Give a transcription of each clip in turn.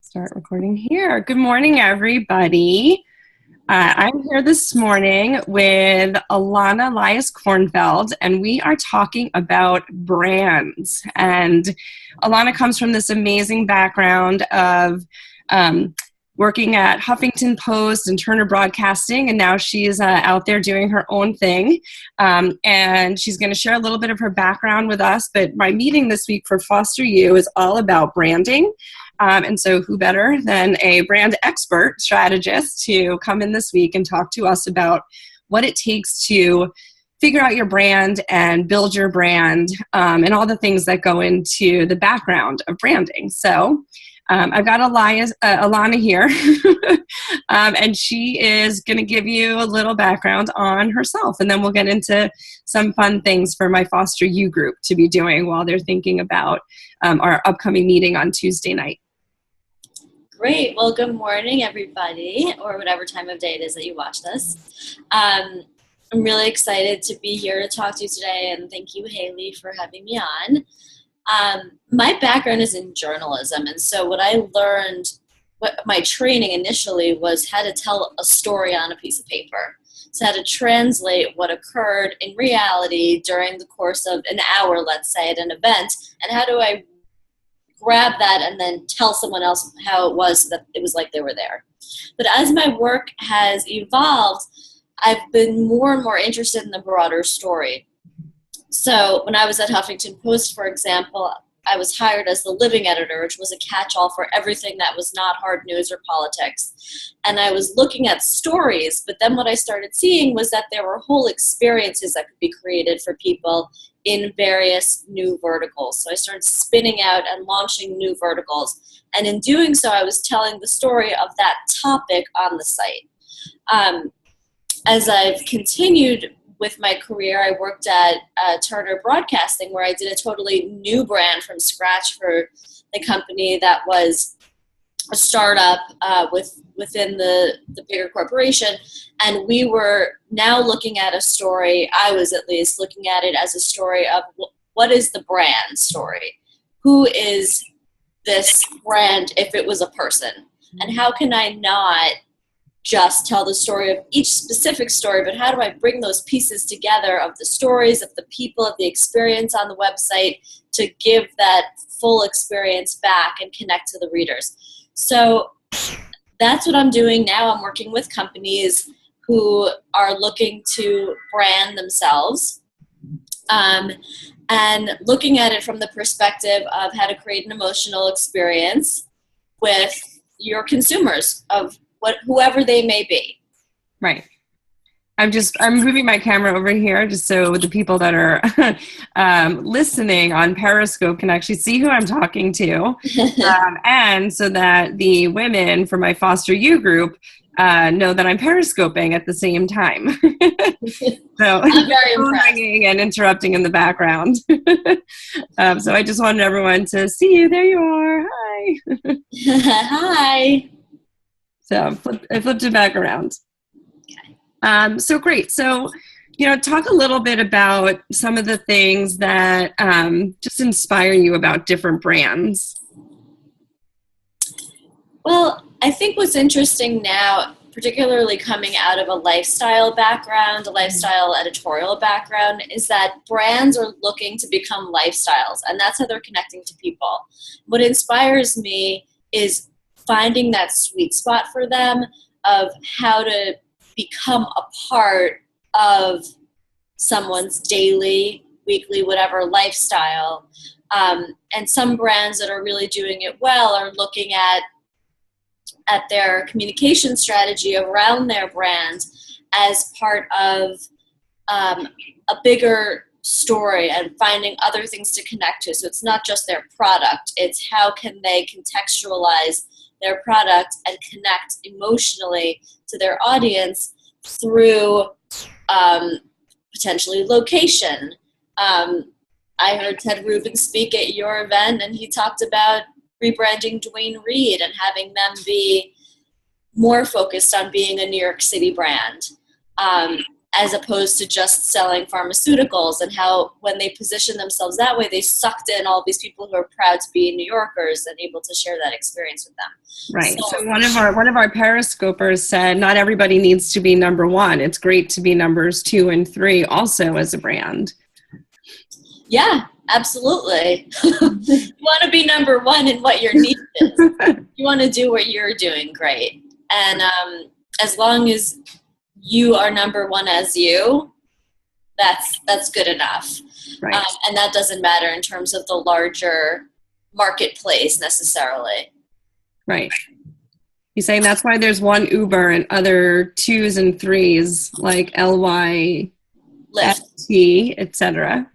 Start recording here. Good morning, everybody. I'm here this morning with Alana Elias Kornfeld, and we are talking about brands. And Alana comes from this amazing background of working at Huffington Post and Turner Broadcasting, and now she's out there doing her own thing. And she's going to share a little bit of her background with us. But my meeting this week for FosterU is all about branding. And so who better than a brand expert strategist to come in this week and talk to us about what it takes to figure out your brand and build your brand, and all the things that go into the background of branding. So I've got Alana here, and she is going to give you a little background on herself, and then we'll get into some fun things for my FosterU group to be doing while they're thinking about our upcoming meeting on Tuesday night. Great. Well, good morning, everybody, or whatever time of day it is that you watch this. I'm really excited to be here to talk to you today, and thank you, Haley, for having me on. My background is in journalism, and so what I learned, my training initially was how to tell a story on a piece of paper. So how to translate what occurred in reality during the course of an hour, let's say, at an event, and how do I grab that and then tell someone else how it was so that it was like they were there. But as my work has evolved, I've been more and more interested in the broader story. So when I was at Huffington Post, for example, I was hired as the living editor, which was a catch-all for everything that was not hard news or politics. And I was looking at stories, but then what I started seeing was that there were whole experiences that could be created for people in various new verticals. So I started spinning out and launching new verticals. And in doing so, I was telling the story of that topic on the site. As I've continued with my career, I worked at Turner Broadcasting, where I did a totally new brand from scratch for the company that was a startup within the bigger corporation. And we were now looking at a story, I was at least looking at it as a story of what is the brand story? Who is this brand if it was a person? And how can I not just tell the story of each specific story, but how do I bring those pieces together of the stories, of the people, of the experience on the website to give that full experience back and connect to the readers? So that's what I'm doing now. I'm working with companies who are looking to brand themselves, and looking at it from the perspective of how to create an emotional experience with your consumers, of whoever they may be. Right. I'm moving my camera over here just so the people that are listening on Periscope can actually see who I'm talking to. And so that the women from my FosterU group know that I'm periscoping at the same time. So I'm very impressed. ringing and interrupting in the background. So I just wanted everyone to see you. There you are. Hi. Hi. So I flipped it back around. So great. So, talk a little bit about some of the things that just inspire you about different brands. Well, I think what's interesting now, particularly coming out of a lifestyle background, a lifestyle editorial background, is that brands are looking to become lifestyles, and that's how they're connecting to people. What inspires me is finding that sweet spot for them of how to become a part of someone's daily, weekly, whatever lifestyle. And some brands that are really doing it well are looking at their communication strategy around their brand as part of a bigger story and finding other things to connect to. So it's not just their product, it's how can they contextualize their product and connect emotionally to their audience through potentially location. I heard Ted Rubin speak at your event, and he talked about rebranding Dwayne Reed and having them be more focused on being a New York City brand. as opposed to just selling pharmaceuticals, and how when they position themselves that way, they sucked in all these people who are proud to be New Yorkers and able to share that experience with them. Right. So one of our periscopers said, not everybody needs to be number one. It's great to be numbers 2 and 3 also as a brand. Yeah, absolutely. You want to be number one in what your niche is. You want to do what you're doing great. And as long as you are number one as you, that's good enough. Right. And that doesn't matter in terms of the larger marketplace necessarily. Right. You're saying that's why there's one Uber and other 2s and 3s like LY, Lyft, FT, etc.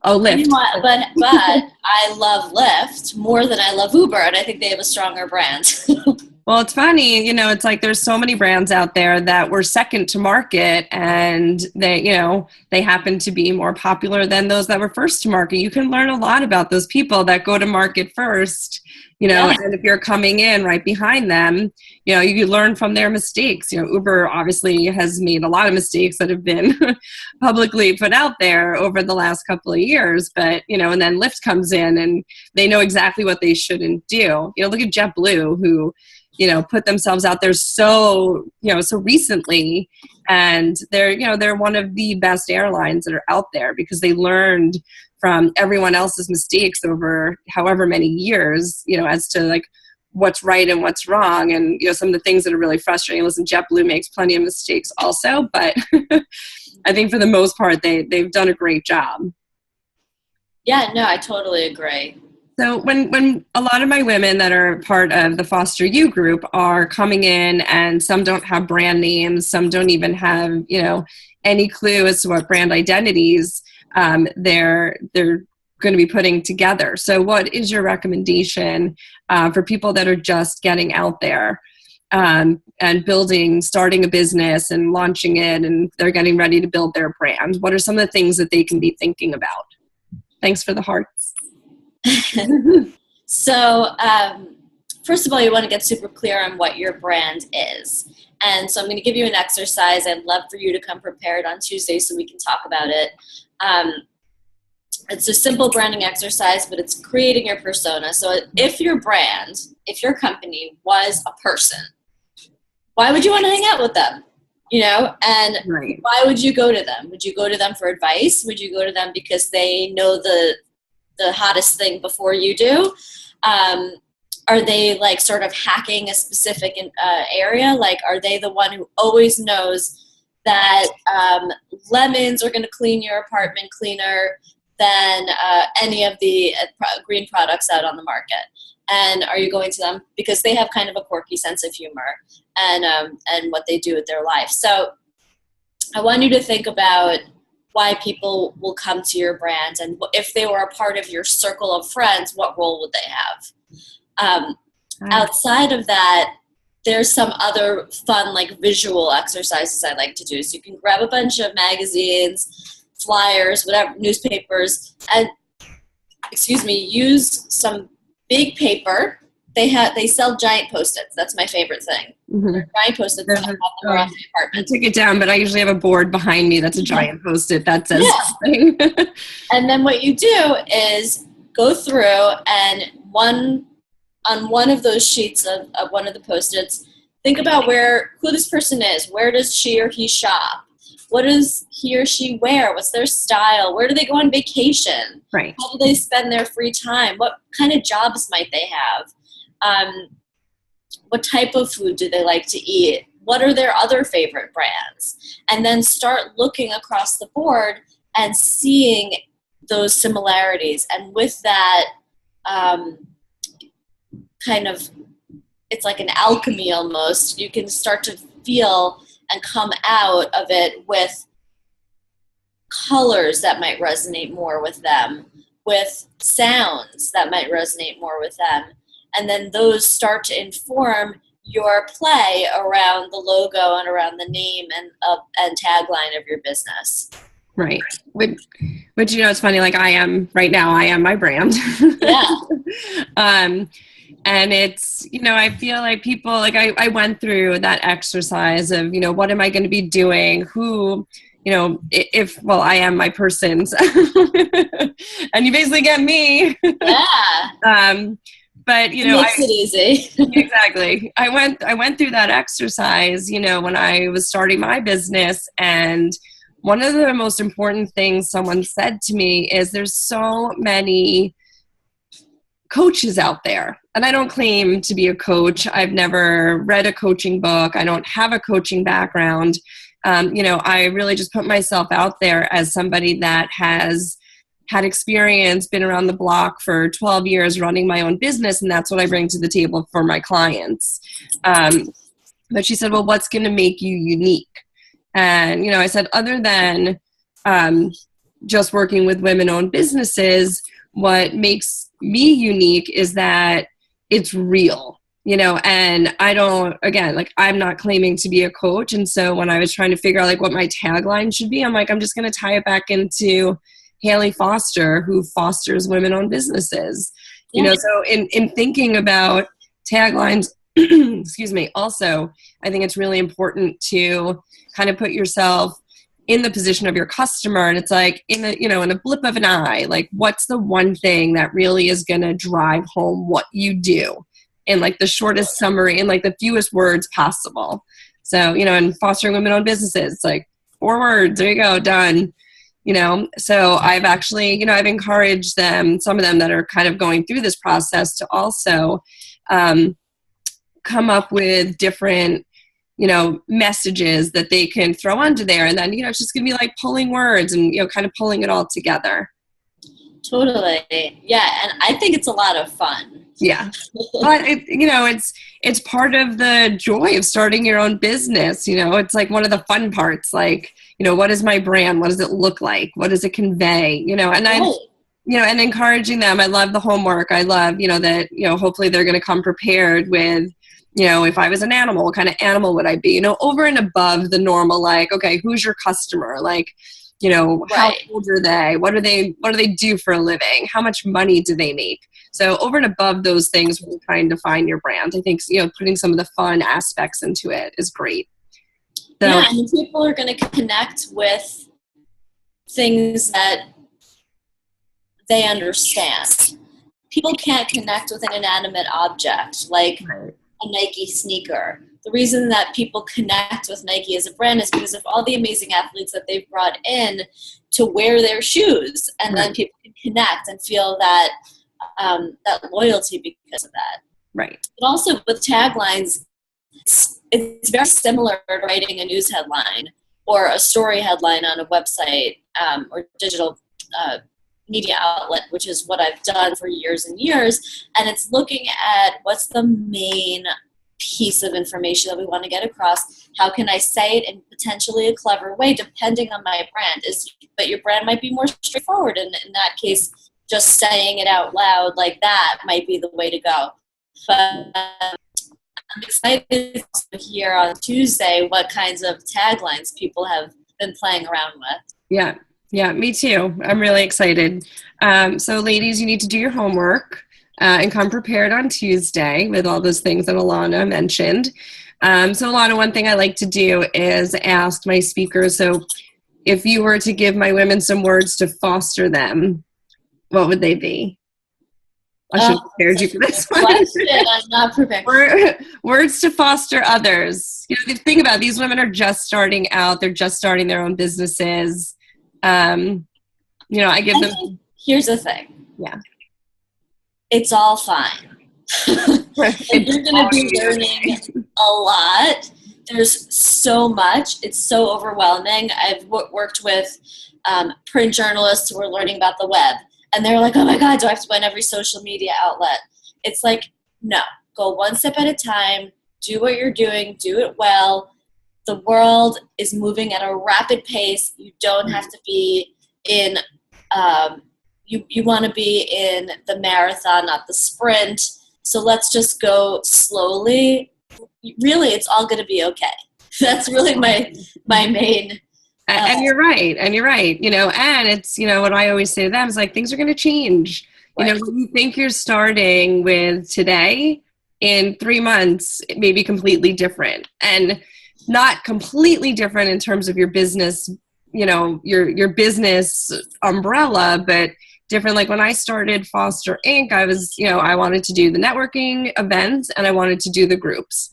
Oh, Lyft. You know what? But I love Lyft more than I love Uber, and I think they have a stronger brand. Well, it's funny, it's like there's so many brands out there that were second to market, and they happen to be more popular than those that were first to market. You can learn a lot about those people that go to market first, Yeah. and if you're coming in right behind them, you learn from their mistakes. Uber obviously has made a lot of mistakes that have been publicly put out there over the last couple of years, but, and then Lyft comes in and they know exactly what they shouldn't do. Look at JetBlue, who put themselves out there so recently, and they're one of the best airlines that are out there because they learned from everyone else's mistakes over however many years, as to like what's right and what's wrong. And, some of the things that are really frustrating. Listen, JetBlue makes plenty of mistakes also, but I think for the most part, they've done a great job. Yeah, no, I totally agree. So when a lot of my women that are part of the FosterU group are coming in, and some don't have brand names, some don't even have, any clue as to what brand identities they're going to be putting together. So what is your recommendation for people that are just getting out there and starting a business and launching it, and they're getting ready to build their brand? What are some of the things that they can be thinking about? Thanks for the hearts. So, first of all, you want to get super clear on what your brand is. And so I'm going to give you an exercise. I'd love for you to come prepared on Tuesday so we can talk about it. It's a simple branding exercise, but it's creating your persona. So if your brand, if your company was a person, why would you want to hang out with them? And right. Why would you go to them? Would you go to them for advice? Would you go to them because they know the hottest thing before you do? Are they like sort of hacking a specific area? Like, are they the one who always knows that lemons are going to clean your apartment cleaner than any of the green products out on the market? And are you going to them because they have kind of a quirky sense of humor and what they do with their life? So I want you to think about why people will come to your brand, and if they were a part of your circle of friends, what role would they have? Outside of that, there's some other fun, like visual exercises I like to do. So you can grab a bunch of magazines, flyers, whatever, newspapers, and use some big paper. They sell giant Post-its. That's my favorite thing. Mm-hmm. Giant Post-its. I have them around the apartment. I took it down, but I usually have a board behind me that's a giant Post-it that says something. And then what you do is go through and on one of those sheets of one of the Post-its, think about who this person is. Where does she or he shop? What does he or she wear? What's their style? Where do they go on vacation? Right. How do they spend their free time? What kind of jobs might they have? What type of food do they like to eat? What are their other favorite brands? And then start looking across the board and seeing those similarities. And with that, kind of, it's like an alchemy almost. You can start to feel and come out of it with colors that might resonate more with them, with sounds that might resonate more with them. And then those start to inform your play around the logo and around the name and tagline of your business. Right. Which it's funny, like I am my brand. Yeah. And it's, I feel like people, like I went through that exercise of, what am I going to be doing? Who well, I am my person, so and you basically get me. Yeah. But It makes it easy. exactly. I went through that exercise, when I was starting my business, and one of the most important things someone said to me is there's so many coaches out there. And I don't claim to be a coach. I've never read a coaching book. I don't have a coaching background. I really just put myself out there as somebody that has had experience, been around the block for 12 years running my own business, and that's what I bring to the table for my clients. But she said, well, what's going to make you unique? And, I said, other than just working with women-owned businesses, what makes me unique is that it's real. And I don't, again, like, I'm not claiming to be a coach. And so when I was trying to figure out like what my tagline should be, I'm like, I'm just going to tie it back into Haley Foster, who fosters women-owned businesses. Yeah. So in thinking about taglines, excuse me, also, I think it's really important to kind of put yourself in the position of your customer. And it's like in a blip of an eye, like, what's the one thing that really is going to drive home what you do in like the shortest summary, in like the fewest words possible. So, in fostering women-owned businesses, it's like 4 words, there you go, done. So I've actually, I've encouraged them, some of them that are kind of going through this process, to also come up with different, messages that they can throw onto there. And then, it's just going to be like pulling words and, kind of pulling it all together. Totally. Yeah. And I think it's a lot of fun. Yeah. But it's part of the joy of starting your own business. It's like one of the fun parts, like, what is my brand? What does it look like? What does it convey? And encouraging them. I love the homework. I love, that, hopefully they're going to come prepared with, if I was an animal, what kind of animal would I be? Over and above the normal, like, okay, who's your customer? Like, how old are they? What do they do for a living? How much money do they make? So over and above those things, when trying to find your brand, I think, putting some of the fun aspects into it is great. So, yeah, and people are going to connect with things that they understand. People can't connect with an inanimate object like a Nike sneaker. The reason that people connect with Nike as a brand is because of all the amazing athletes that they've brought in to wear their shoes, and then people can connect and feel that that loyalty because of that. Right. But also with taglines, it's very similar to writing a news headline or a story headline on a website or digital media outlet, which is what I've done for years and years. And it's looking at what's the main piece of information that we want to get across. How can I say it in potentially a clever way, depending on my brand? But your brand might be more straightforward, and in that case, just saying it out loud like that might be the way to go. But I'm excited to hear on Tuesday what kinds of taglines people have been playing around with. Yeah, me too. I'm really excited. So ladies, you need to do your homework and come prepared on Tuesday with all those things that Alana mentioned. So Alana, one thing I like to do is ask my speakers, so if you were to give my women some words to foster them, what would they be? I should have prepared you for this one. Question, I'm not prepared. Words to foster others. Think about it, these women are just starting out. They're just starting their own businesses. I give them. Here's the thing. Yeah. It's all fine. You're going to be learning a lot. There's so much. It's so overwhelming. I've worked with print journalists who are learning about the web. And they're like, oh my God, do I have to go on every social media outlet? It's like, no, go one step at a time, do what you're doing, do it well. The world is moving at a rapid pace. You don't have to be in, you want to be in the marathon, not the sprint. So let's just go slowly. Really, it's all going to be okay. That's really my main. And you're right. And it's, what I always say to them is like, things are going to change. Right. What you think you're starting with today, in 3 months, it may be completely different, and not completely different in terms of your business you know, your business umbrella, but different. Like when I started Foster Inc., I was, you know, I wanted to do the networking events and I wanted to do the groups.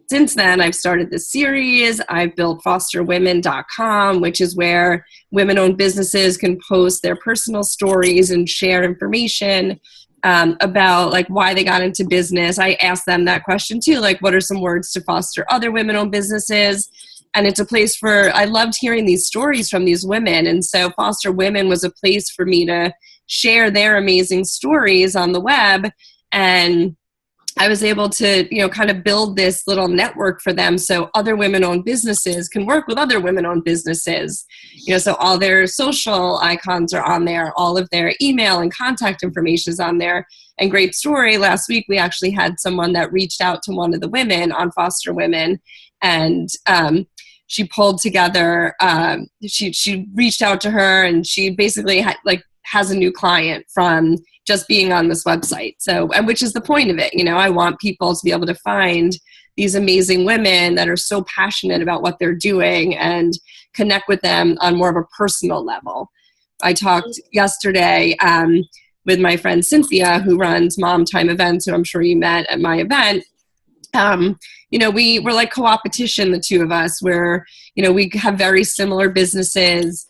Since then, I've started this series. I've built FosterWomen.com, which is where women-owned businesses can post their personal stories and share information about like why they got into business. I asked them that question too, like what are some words to foster other women-owned businesses? And it's a place for, I loved hearing these stories from these women. And so Foster Women was a place for me to share their amazing stories on the web. And I was able to, you know, kind of build this little network for them so other women-owned businesses can work with other women-owned businesses. You know, so all their social icons are on there, all of their email and contact information is on there. And great story, last week we actually had someone that reached out to one of the women on Foster Women, and she pulled together, she reached out to her, and she basically has a new client from just being on this website. So, and which is the point of it. You know, I want people to be able to find these amazing women that are so passionate about what they're doing and connect with them on more of a personal level. I talked yesterday with my friend Cynthia, who runs Mom Time Events, who I'm sure you met at my event. You know, we were like co-opetition, the two of us, where, you know, we have very similar businesses,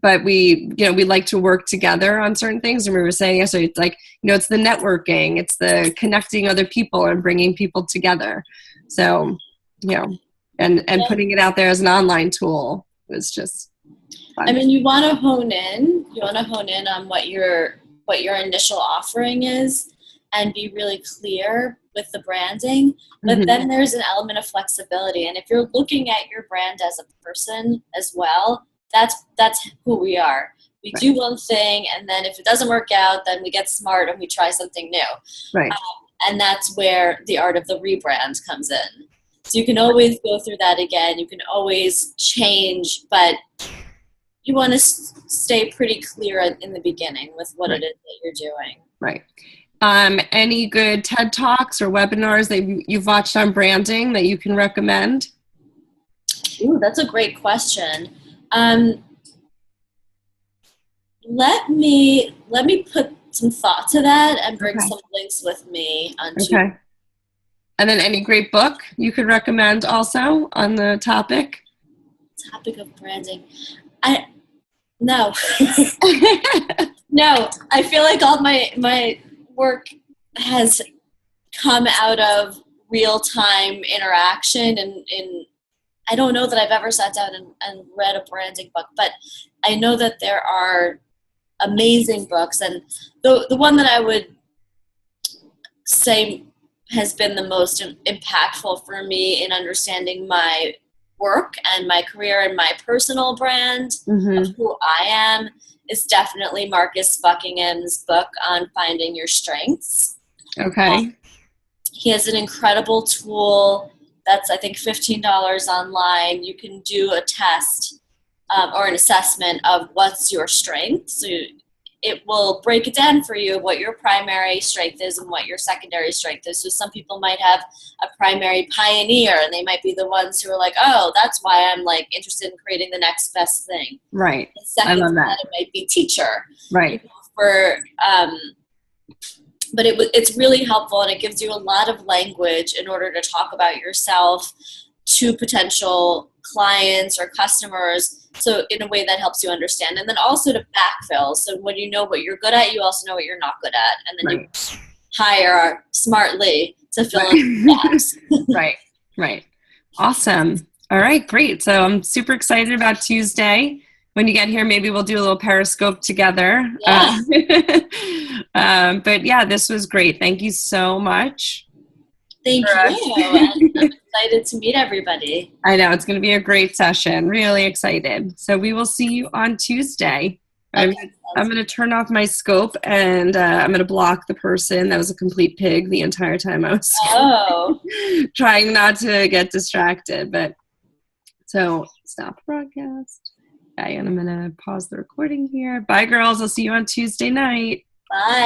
but we like to work together on certain things. And we were saying yesterday, it's like, you know, it's the networking, it's the connecting other people and bringing people together. So, you know, and putting it out there as an online tool was just fun. I mean, you want to hone in on what your initial offering is and be really clear with the branding. But then there's an element of flexibility. And if you're looking at your brand as a person as well, that's who we are. We do one thing, and then if it doesn't work out, then we get smart and we try something new. Right. And that's where the art of the rebrand comes in. So you can always go through that again. You can always change, but you want to stay pretty clear in the beginning with what it is that you're doing. Right. Any good TED Talks or webinars that you've watched on branding that you can recommend? Ooh, that's a great question. Let me put some thought to that and bring some links with me onto. Okay. And then any great book you could recommend also on the topic? Topic of branding. No. No, I feel like all my work has come out of real-time interaction and I don't know that I've ever sat down and read a branding book, but I know that there are amazing books. And the one that I would say has been the most impactful for me in understanding my work and my career and my personal brand of who I am is definitely Marcus Buckingham's book on finding your strengths. Okay. He has an incredible tool that's, I think, $15 online. You can do a test or an assessment of what's your strength. So it will break it down for you what your primary strength is and what your secondary strength is. So some people might have a primary pioneer, and they might be the ones who are like, oh, that's why I'm like interested in creating the next best thing. Right. Second, I love that. it might be teacher. Right. But it's really helpful, and it gives you a lot of language in order to talk about yourself to potential clients or customers, so in a way that helps you understand. And then also to backfill. So when you know what you're good at, you also know what you're not good at. And then you hire smartly to fill in the gaps. Right. Awesome. All right, great. So I'm super excited about Tuesday. When you get here, maybe we'll do a little Periscope together. Yeah. But yeah, this was great. Thank you so much. Thank you. And I'm excited to meet everybody. I know, it's going to be a great session. Really excited. So we will see you on Tuesday. Okay. I'm going to turn off my scope, and I'm going to block the person that was a complete pig the entire time I was trying not to get distracted. But so stop broadcast. Okay, and I'm going to pause the recording here. Bye, girls. I'll see you on Tuesday night. Bye.